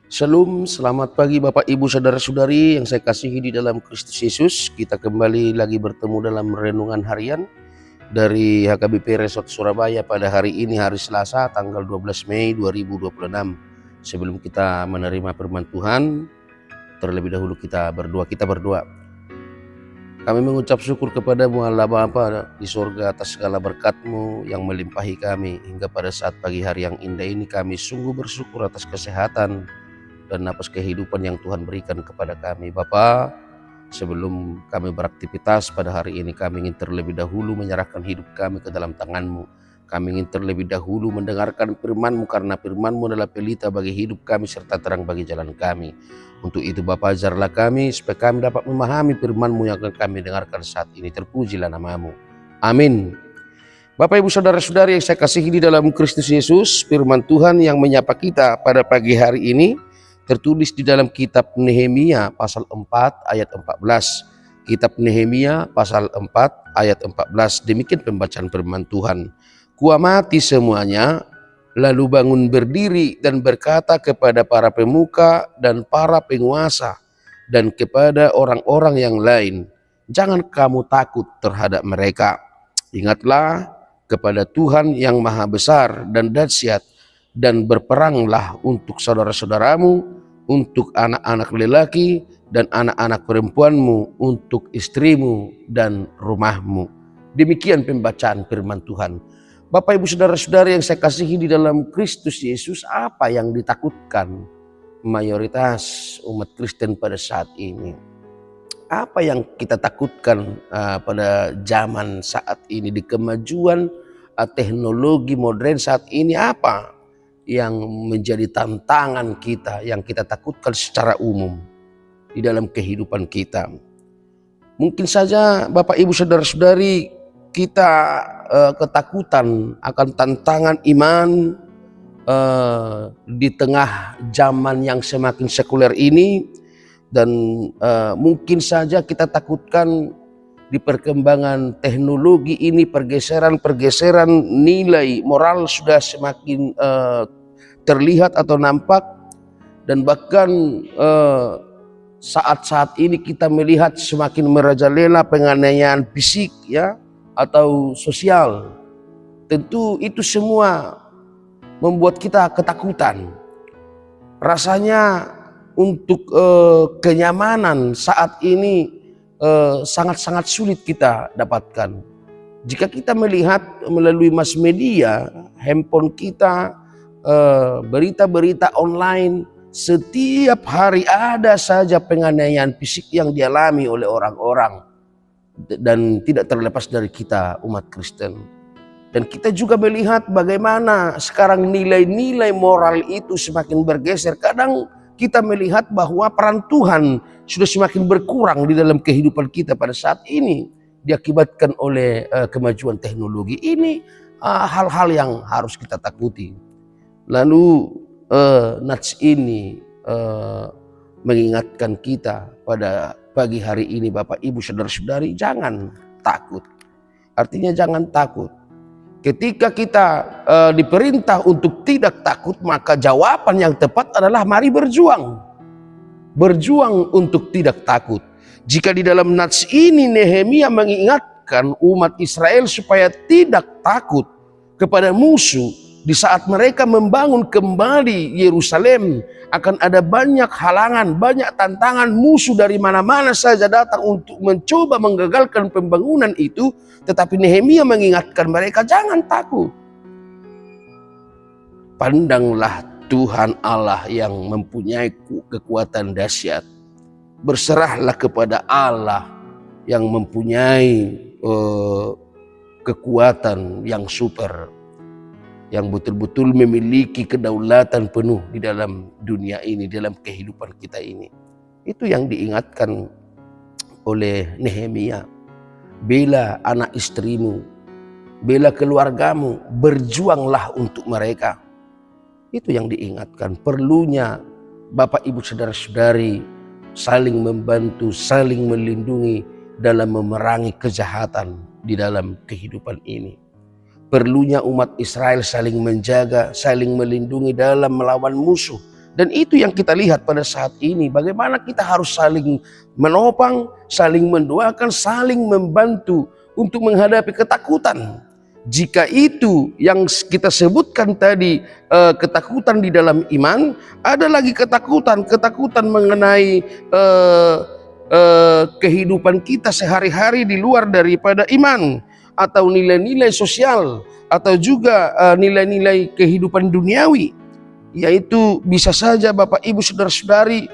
Shalom, selamat pagi Bapak Ibu Saudara-saudari yang saya kasihi di dalam Kristus Yesus. Kita kembali lagi bertemu dalam renungan harian dari HKBP Resort Surabaya pada hari ini, hari Selasa tanggal 12 Mei 2026. Sebelum kita menerima firman Tuhan, terlebih dahulu kita berdoa. Kami mengucap syukur kepadamu Allah Bapa di sorga atas segala berkat-Mu yang melimpahi kami. Hingga pada saat pagi hari yang indah ini kami sungguh bersyukur atas kesehatan dan napas kehidupan yang Tuhan berikan kepada kami. Bapa, sebelum kami beraktivitas pada hari ini, kami ingin terlebih dahulu menyerahkan hidup kami ke dalam tangan-Mu. Kami ingin terlebih dahulu mendengarkan firman-Mu, karena firman-Mu adalah pelita bagi hidup kami serta terang bagi jalan kami. Untuk itu Bapa, ajarlah kami supaya kami dapat memahami firman-Mu yang akan kami dengarkan saat ini. Terpujilah nama-Mu. Amin. Bapak Ibu Saudara-saudari yang saya kasihi di dalam Kristus Yesus, firman Tuhan yang menyapa kita pada pagi hari ini tertulis di dalam kitab Nehemia pasal 4 ayat 14. Kitab Nehemia pasal 4 ayat 14. Demikian pembacaan firman Tuhan. Kuamati semuanya, lalu bangun berdiri dan berkata kepada para pemuka dan para penguasa dan kepada orang-orang yang lain, jangan kamu takut terhadap mereka. Ingatlah kepada Tuhan yang maha besar dan dahsyat, dan berperanglah untuk saudara-saudaramu, untuk anak-anak lelaki dan anak-anak perempuanmu, untuk istrimu dan rumahmu. Demikian pembacaan firman Tuhan. Bapak Ibu Saudara-saudari yang saya kasihi di dalam Kristus Yesus, apa yang ditakutkan mayoritas umat Kristen pada saat ini? Apa yang kita takutkan pada zaman saat ini, di kemajuan teknologi modern saat ini? Apa yang menjadi tantangan kita, yang kita takutkan secara umum di dalam kehidupan kita? Mungkin saja Bapak Ibu Saudara-saudari, kita ketakutan akan tantangan iman di tengah zaman yang semakin sekuler ini. Dan mungkin saja kita takutkan di perkembangan teknologi ini, pergeseran nilai moral sudah semakin terlihat atau nampak. Dan bahkan saat-saat ini kita melihat semakin merajalela penganiayaan fisik ya, atau sosial. Tentu itu semua membuat kita ketakutan. Rasanya untuk kenyamanan saat ini sangat-sangat sulit kita dapatkan. Jika kita melihat melalui mass media, handphone kita, berita-berita online, setiap hari ada saja penganiayaan fisik yang dialami oleh orang-orang, dan tidak terlepas dari kita umat Kristen. Dan kita juga melihat bagaimana sekarang nilai-nilai moral itu semakin bergeser. Kadang kita melihat bahwa peran Tuhan sudah semakin berkurang di dalam kehidupan kita pada saat ini, diakibatkan oleh kemajuan teknologi ini. Hal-hal yang harus kita takuti. Lalu nats ini mengingatkan kita pada pagi hari ini, Bapak Ibu Saudara-saudari, jangan takut. Artinya jangan takut. Ketika kita diperintah untuk tidak takut, maka jawaban yang tepat adalah mari berjuang. Berjuang untuk tidak takut. Jika di dalam nats ini Nehemia mengingatkan umat Israel supaya tidak takut kepada musuh, di saat mereka membangun kembali Yerusalem, akan ada banyak halangan, banyak tantangan, musuh dari mana-mana saja datang untuk mencoba menggagalkan pembangunan itu. Tetapi Nehemia mengingatkan mereka, jangan takut. Pandanglah Tuhan Allah yang mempunyai kekuatan dahsyat. Berserahlah kepada Allah yang mempunyai kekuatan yang super, yang betul-betul memiliki kedaulatan penuh di dalam dunia ini, dalam kehidupan kita ini. Itu yang diingatkan oleh Nehemia. Bela anak istrimu, bela keluargamu, berjuanglah untuk mereka. Itu yang diingatkan. Perlunya Bapak Ibu Saudara-saudari saling membantu, saling melindungi dalam memerangi kejahatan di dalam kehidupan ini. Perlunya umat Israel saling menjaga, saling melindungi dalam melawan musuh, Dan itu yang kita lihat pada saat ini, bagaimana kita harus saling menopang, saling mendoakan, saling membantu untuk menghadapi ketakutan. Jika itu yang kita sebutkan tadi, ketakutan di dalam iman, ada lagi ketakutan mengenai kehidupan kita sehari-hari di luar daripada iman, atau nilai-nilai sosial, atau juga nilai-nilai kehidupan duniawi, yaitu bisa saja Bapak Ibu Saudara-saudari,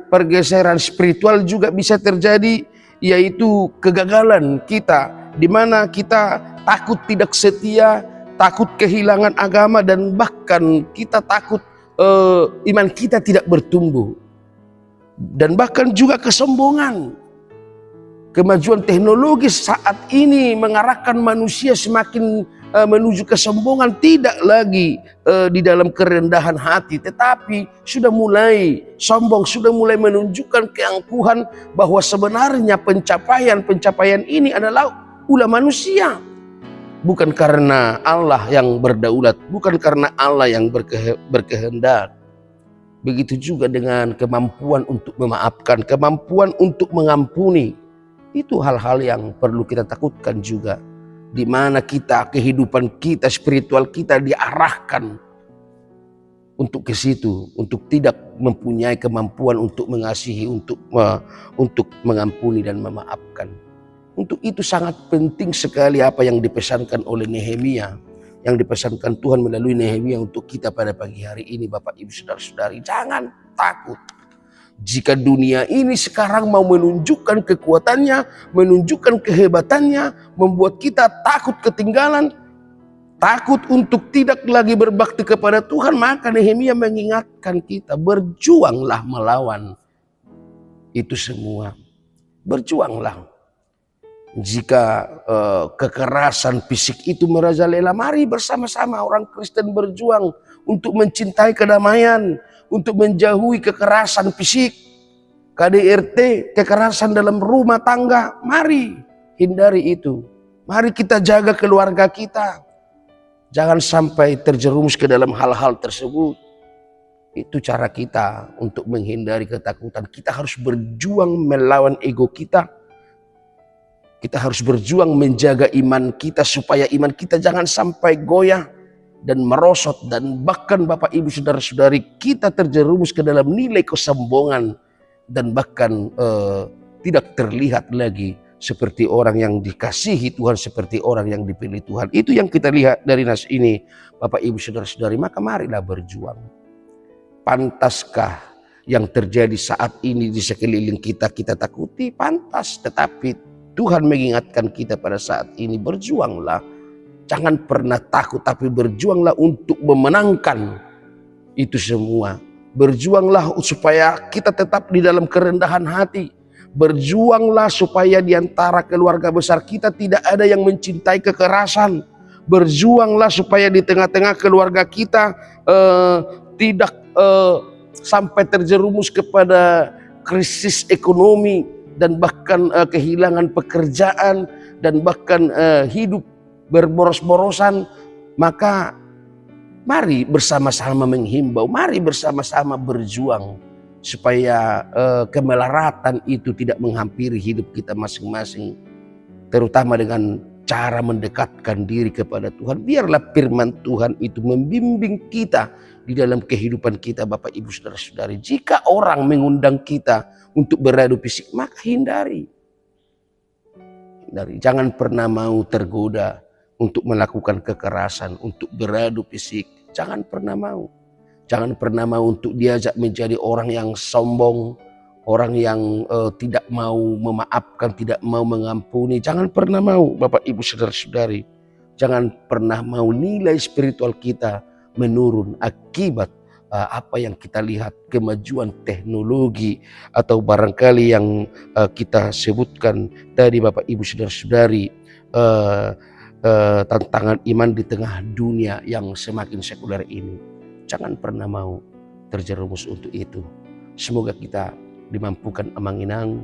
pergeseran spiritual juga bisa terjadi, yaitu kegagalan kita, di mana kita takut tidak setia, takut kehilangan agama, dan bahkan kita takut iman kita tidak bertumbuh. Dan bahkan juga kesombongan. Kemajuan teknologi saat ini mengarahkan manusia semakin menuju kesombongan, tidak lagi di dalam kerendahan hati, tetapi sudah mulai sombong, sudah mulai menunjukkan keangkuhan bahwa sebenarnya pencapaian ini adalah ulah manusia, bukan karena Allah yang berdaulat, bukan karena Allah yang berkehendak. Begitu juga dengan kemampuan untuk memaafkan, kemampuan untuk mengampuni. Itu hal-hal yang perlu kita takutkan juga, di mana kehidupan kita, spiritual kita diarahkan untuk ke situ, untuk tidak mempunyai kemampuan untuk mengasihi, untuk mengampuni dan memaafkan. Untuk itu sangat penting sekali apa yang dipesankan oleh Nehemia, yang dipesankan Tuhan melalui Nehemia untuk kita pada pagi hari ini, Bapak Ibu Saudara-saudari. Jangan takut. Jika dunia ini sekarang mau menunjukkan kekuatannya, menunjukkan kehebatannya, membuat kita takut ketinggalan, takut untuk tidak lagi berbakti kepada Tuhan, maka Nehemia mengingatkan kita, berjuanglah melawan itu semua. Berjuanglah. Jika kekerasan fisik itu merajalela, mari bersama-sama orang Kristen berjuang untuk mencintai kedamaian, untuk menjauhi kekerasan fisik, KDRT, kekerasan dalam rumah tangga. Mari hindari itu. Mari kita jaga keluarga kita. Jangan sampai terjerumus ke dalam hal-hal tersebut. Itu cara kita untuk menghindari ketakutan. Kita harus berjuang melawan ego kita. Kita harus berjuang menjaga iman kita supaya iman kita jangan sampai goyah dan merosot, dan bahkan Bapak Ibu Saudara-saudari kita terjerumus ke dalam nilai kesombongan, dan bahkan tidak terlihat lagi seperti orang yang dikasihi Tuhan, seperti orang yang dipilih Tuhan. Itu yang kita lihat dari nas ini, Bapak Ibu Saudara-saudari. Maka marilah berjuang. Pantaskah yang terjadi saat ini di sekeliling kita takuti? Pantas, tetapi Tuhan mengingatkan kita pada saat ini, berjuanglah. Jangan pernah takut, tapi berjuanglah untuk memenangkan itu semua. Berjuanglah supaya kita tetap di dalam kerendahan hati. Berjuanglah supaya di antara keluarga besar kita tidak ada yang mencintai kekerasan. Berjuanglah supaya di tengah-tengah keluarga kita tidak sampai terjerumus kepada krisis ekonomi, dan bahkan kehilangan pekerjaan, dan bahkan hidup berboros-borosan. Maka mari bersama-sama menghimbau, mari bersama-sama berjuang supaya kemelaratan itu tidak menghampiri hidup kita masing-masing, terutama dengan cara mendekatkan diri kepada Tuhan. Biarlah firman Tuhan itu membimbing kita di dalam kehidupan kita, Bapak Ibu Saudara-saudari. Jika orang mengundang kita untuk beradu fisik, maka hindari. Jangan pernah mau tergoda untuk melakukan kekerasan, untuk beradu fisik. Jangan pernah mau. Jangan pernah mau untuk diajak menjadi orang yang sombong, orang yang tidak mau memaafkan, tidak mau mengampuni. Jangan pernah mau, Bapak Ibu Saudara-saudari. Jangan pernah mau nilai spiritual kita menurun akibat apa yang kita lihat, kemajuan teknologi, atau barangkali yang kita sebutkan tadi, Bapak Ibu Saudara-saudari, tantangan iman di tengah dunia yang semakin sekuler ini. Jangan pernah mau terjerumus untuk itu. Semoga kita dimampukan amang-inang.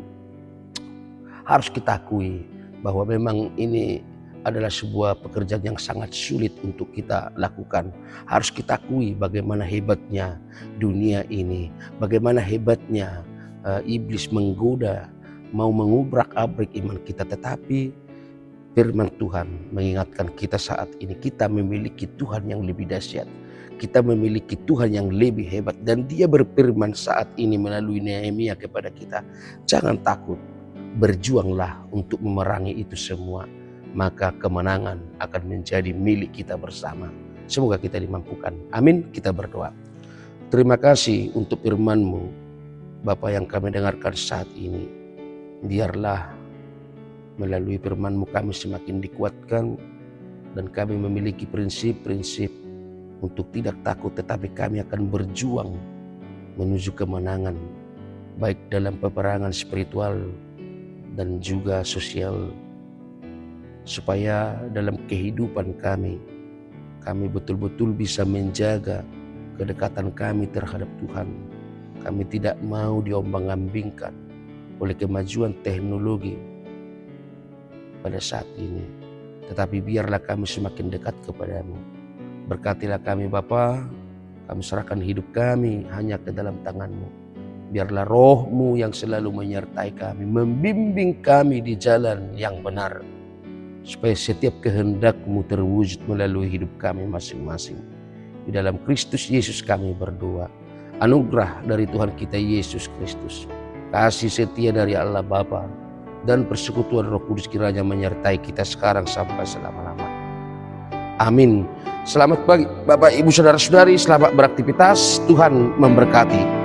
Harus kita akui bahwa memang ini adalah sebuah pekerjaan yang sangat sulit untuk kita lakukan. Harus kita akui bagaimana hebatnya dunia ini, bagaimana hebatnya iblis menggoda, mau mengubrak-abrik iman kita. Tetapi firman Tuhan mengingatkan kita saat ini, kita memiliki Tuhan yang lebih dahsyat. Kita memiliki Tuhan yang lebih hebat, dan Dia berfirman saat ini melalui Nehemia kepada kita, jangan takut, berjuanglah untuk memerangi itu semua, maka kemenangan akan menjadi milik kita bersama. Semoga kita dimampukan. Amin. Kita berdoa. Terima kasih untuk firman-Mu, Bapa, yang kami dengarkan saat ini. Biarlah melalui firman-Mu kami semakin dikuatkan, dan kami memiliki prinsip-prinsip untuk tidak takut, tetapi kami akan berjuang menuju kemenangan, baik dalam peperangan spiritual dan juga sosial, supaya dalam kehidupan kami betul-betul bisa menjaga kedekatan kami terhadap Tuhan. Kami tidak mau diombang-ambingkan oleh kemajuan teknologi pada saat ini, tetapi biarlah kami semakin dekat kepadamu. Berkatilah kami Bapa, kami serahkan hidup kami hanya ke dalam tangan-Mu. Biarlah Roh-Mu yang selalu menyertai kami, membimbing kami di jalan yang benar, supaya setiap kehendak-Mu terwujud melalui hidup kami masing-masing. Di dalam Kristus Yesus kami berdoa. Anugerah dari Tuhan kita Yesus Kristus, kasih setia dari Allah Bapa, dan persekutuan Roh Kudus kiranya menyertai kita sekarang sampai selama-lamanya. Amin. Selamat pagi Bapak Ibu Saudara-saudari, selamat beraktivitas, Tuhan memberkati.